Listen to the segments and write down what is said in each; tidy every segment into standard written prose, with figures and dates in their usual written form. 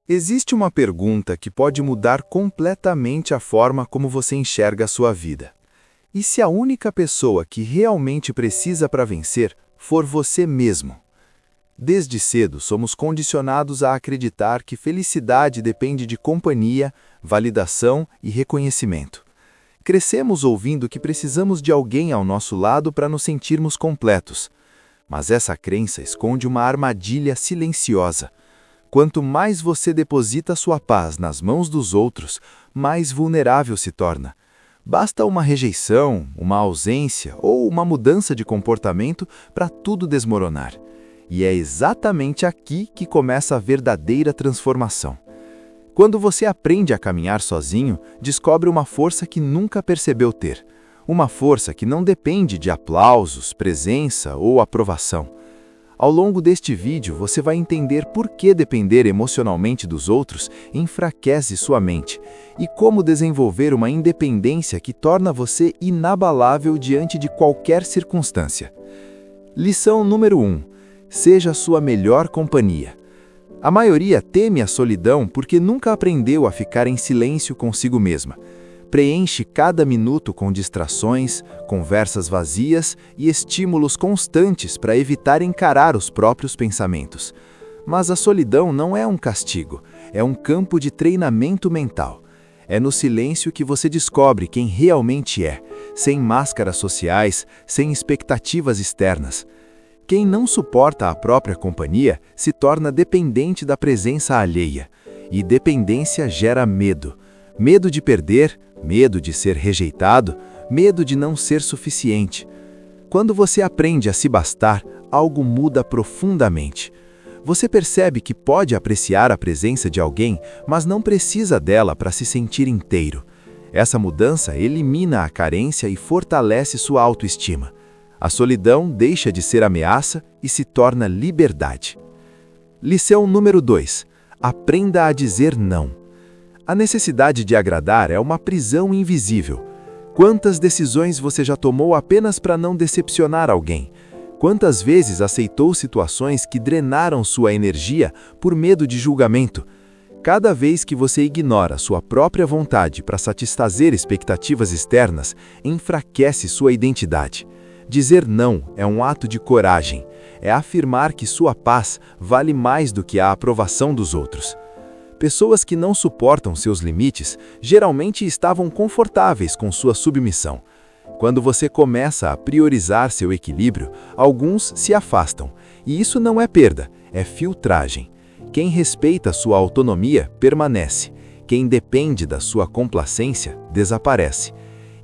Existe uma pergunta que pode mudar completamente a forma como você enxerga a sua vida. E se a única pessoa que realmente precisa para vencer for você mesmo? Desde cedo, somos condicionados a acreditar que felicidade depende de companhia, validação e reconhecimento. Crescemos ouvindo que precisamos de alguém ao nosso lado para nos sentirmos completos. Mas essa crença esconde uma armadilha silenciosa. Quanto mais você deposita sua paz nas mãos dos outros, mais vulnerável se torna. Basta uma rejeição, uma ausência ou uma mudança de comportamento para tudo desmoronar. E é exatamente aqui que começa a verdadeira transformação. Quando você aprende a caminhar sozinho, descobre uma força que nunca percebeu ter. Uma força que não depende de aplausos, presença ou aprovação. Ao longo deste vídeo, você vai entender por que depender emocionalmente dos outros enfraquece sua mente e como desenvolver uma independência que torna você inabalável diante de qualquer circunstância. Lição número 1. Seja sua melhor companhia. A maioria teme a solidão porque nunca aprendeu a ficar em silêncio consigo mesma. Preenche cada minuto com distrações, conversas vazias e estímulos constantes para evitar encarar os próprios pensamentos. Mas a solidão não é um castigo, é um campo de treinamento mental. É no silêncio que você descobre quem realmente é, sem máscaras sociais, sem expectativas externas. Quem não suporta a própria companhia se torna dependente da presença alheia. E dependência gera medo. Medo de perder, medo de ser rejeitado, medo de não ser suficiente. Quando você aprende a se bastar, algo muda profundamente. Você percebe que pode apreciar a presença de alguém, mas não precisa dela para se sentir inteiro. Essa mudança elimina a carência e fortalece sua autoestima. A solidão deixa de ser ameaça e se torna liberdade. Lição número 2. Aprenda a dizer não. A necessidade de agradar é uma prisão invisível. Quantas decisões você já tomou apenas para não decepcionar alguém? Quantas vezes aceitou situações que drenaram sua energia por medo de julgamento? Cada vez que você ignora sua própria vontade para satisfazer expectativas externas, enfraquece sua identidade. Dizer não é um ato de coragem. É afirmar que sua paz vale mais do que a aprovação dos outros. Pessoas que não suportam seus limites geralmente estavam confortáveis com sua submissão. Quando você começa a priorizar seu equilíbrio, alguns se afastam. E isso não é perda, é filtragem. Quem respeita sua autonomia permanece. Quem depende da sua complacência desaparece.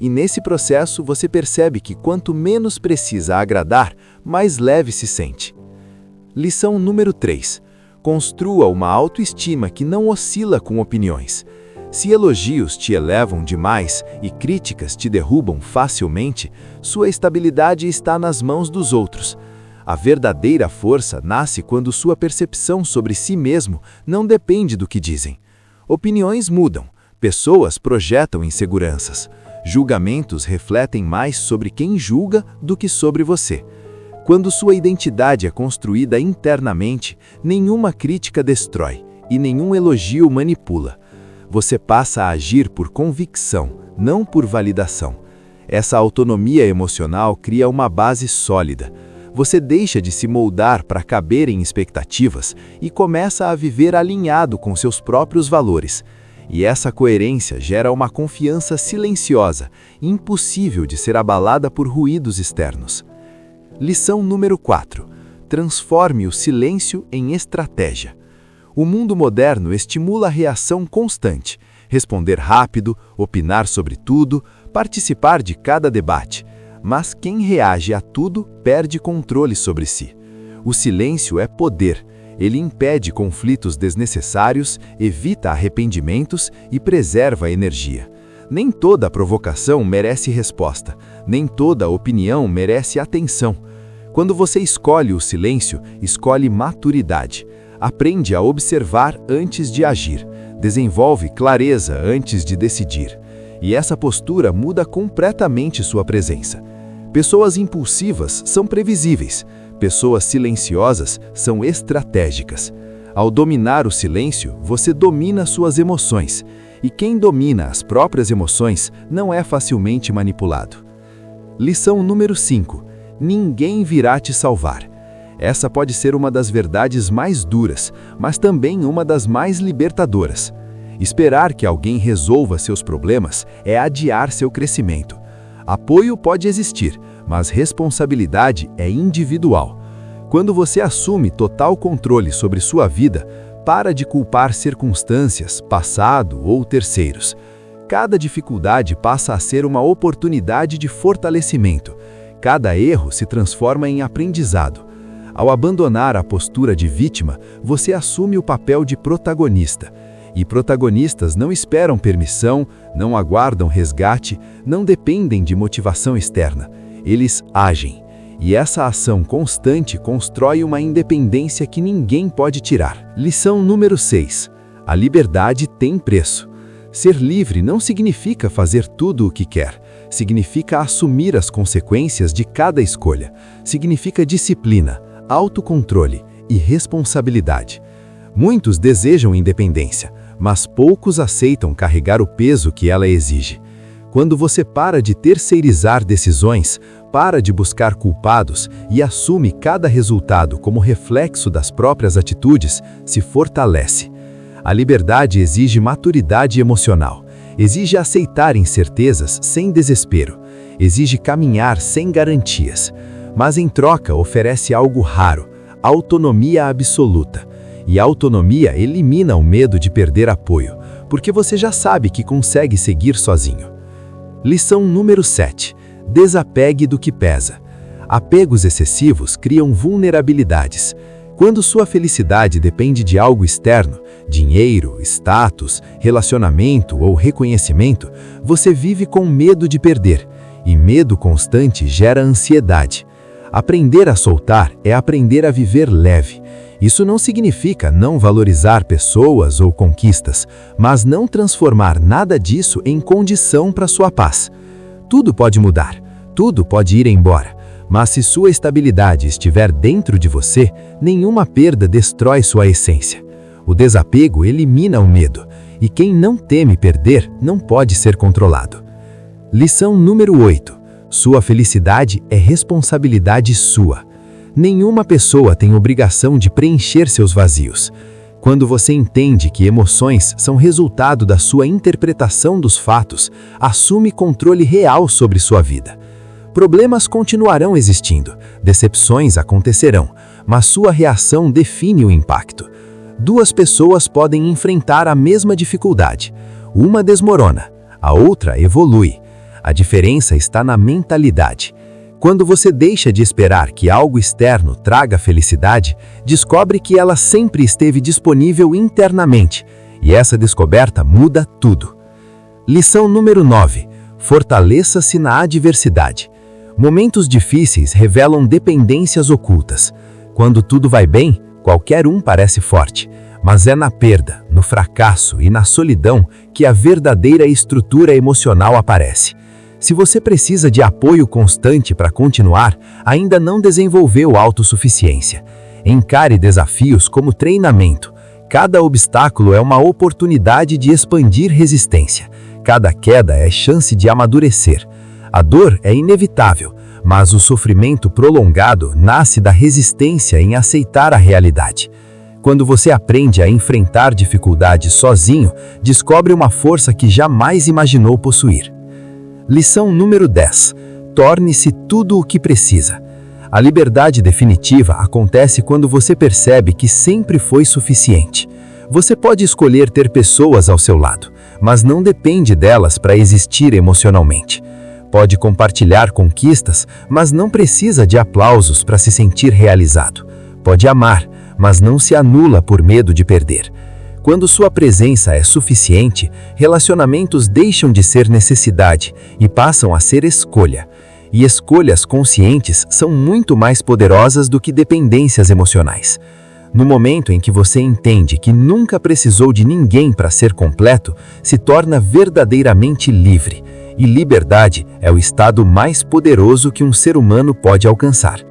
E nesse processo você percebe que quanto menos precisa agradar, mais leve se sente. Lição número 3. Construa uma autoestima que não oscila com opiniões. Se elogios te elevam demais e críticas te derrubam facilmente, sua estabilidade está nas mãos dos outros. A verdadeira força nasce quando sua percepção sobre si mesmo não depende do que dizem. Opiniões mudam, pessoas projetam inseguranças. Julgamentos refletem mais sobre quem julga do que sobre você. Quando sua identidade é construída internamente, nenhuma crítica destrói e nenhum elogio manipula. Você passa a agir por convicção, não por validação. Essa autonomia emocional cria uma base sólida. Você deixa de se moldar para caber em expectativas e começa a viver alinhado com seus próprios valores. E essa coerência gera uma confiança silenciosa, impossível de ser abalada por ruídos externos. Lição número 4. Transforme o silêncio em estratégia. O mundo moderno estimula a reação constante, responder rápido, opinar sobre tudo, participar de cada debate. Mas quem reage a tudo perde controle sobre si. O silêncio é poder. Ele impede conflitos desnecessários, evita arrependimentos e preserva a energia. Nem toda provocação merece resposta, nem toda opinião merece atenção. Quando você escolhe o silêncio, escolhe maturidade. Aprende a observar antes de agir. Desenvolve clareza antes de decidir. E essa postura muda completamente sua presença. Pessoas impulsivas são previsíveis. Pessoas silenciosas são estratégicas. Ao dominar o silêncio, você domina suas emoções. E quem domina as próprias emoções não é facilmente manipulado. Lição número 5. Ninguém virá te salvar. Essa pode ser uma das verdades mais duras, mas também uma das mais libertadoras. Esperar que alguém resolva seus problemas é adiar seu crescimento. Apoio pode existir, mas responsabilidade é individual. Quando você assume total controle sobre sua vida, para de culpar circunstâncias, passado ou terceiros. Cada dificuldade passa a ser uma oportunidade de fortalecimento. Cada erro se transforma em aprendizado. Ao abandonar a postura de vítima, você assume o papel de protagonista. E protagonistas não esperam permissão, não aguardam resgate, não dependem de motivação externa. Eles agem. E essa ação constante constrói uma independência que ninguém pode tirar. Lição número 6. A liberdade tem preço. Ser livre não significa fazer tudo o que quer. Significa assumir as consequências de cada escolha. Significa disciplina, autocontrole e responsabilidade. Muitos desejam independência, mas poucos aceitam carregar o peso que ela exige. Quando você para de terceirizar decisões, para de buscar culpados e assume cada resultado como reflexo das próprias atitudes, se fortalece. A liberdade exige maturidade emocional, exige aceitar incertezas sem desespero, exige caminhar sem garantias, mas em troca oferece algo raro, autonomia absoluta. E a autonomia elimina o medo de perder apoio, porque você já sabe que consegue seguir sozinho. Lição número 7. Desapegue do que pesa. Apegos excessivos criam vulnerabilidades. Quando sua felicidade depende de algo externo, dinheiro, status, relacionamento ou reconhecimento, você vive com medo de perder, e medo constante gera ansiedade. Aprender a soltar é aprender a viver leve. Isso não significa não valorizar pessoas ou conquistas, mas não transformar nada disso em condição para sua paz. Tudo pode mudar, tudo pode ir embora, mas se sua estabilidade estiver dentro de você, nenhuma perda destrói sua essência. O desapego elimina o medo, e quem não teme perder não pode ser controlado. Lição número 8. Sua felicidade é responsabilidade sua. Nenhuma pessoa tem obrigação de preencher seus vazios. Quando você entende que emoções são resultado da sua interpretação dos fatos, assume controle real sobre sua vida. Problemas continuarão existindo, decepções acontecerão, mas sua reação define o impacto. Duas pessoas podem enfrentar a mesma dificuldade. Uma desmorona, a outra evolui. A diferença está na mentalidade. Quando você deixa de esperar que algo externo traga felicidade, descobre que ela sempre esteve disponível internamente, e essa descoberta muda tudo. Lição número 9. Fortaleça-se na adversidade. Momentos difíceis revelam dependências ocultas. Quando tudo vai bem, qualquer um parece forte, mas é na perda, no fracasso e na solidão que a verdadeira estrutura emocional aparece. Se você precisa de apoio constante para continuar, ainda não desenvolveu autossuficiência. Encare desafios como treinamento. Cada obstáculo é uma oportunidade de expandir resistência. Cada queda é chance de amadurecer. A dor é inevitável, mas o sofrimento prolongado nasce da resistência em aceitar a realidade. Quando você aprende a enfrentar dificuldades sozinho, descobre uma força que jamais imaginou possuir. Lição número 10. Torne-se tudo o que precisa. A liberdade definitiva acontece quando você percebe que sempre foi suficiente. Você pode escolher ter pessoas ao seu lado, mas não depende delas para existir emocionalmente. Pode compartilhar conquistas, mas não precisa de aplausos para se sentir realizado. Pode amar, mas não se anula por medo de perder. Quando sua presença é suficiente, relacionamentos deixam de ser necessidade e passam a ser escolha. E escolhas conscientes são muito mais poderosas do que dependências emocionais. No momento em que você entende que nunca precisou de ninguém para ser completo, se torna verdadeiramente livre. E liberdade é o estado mais poderoso que um ser humano pode alcançar.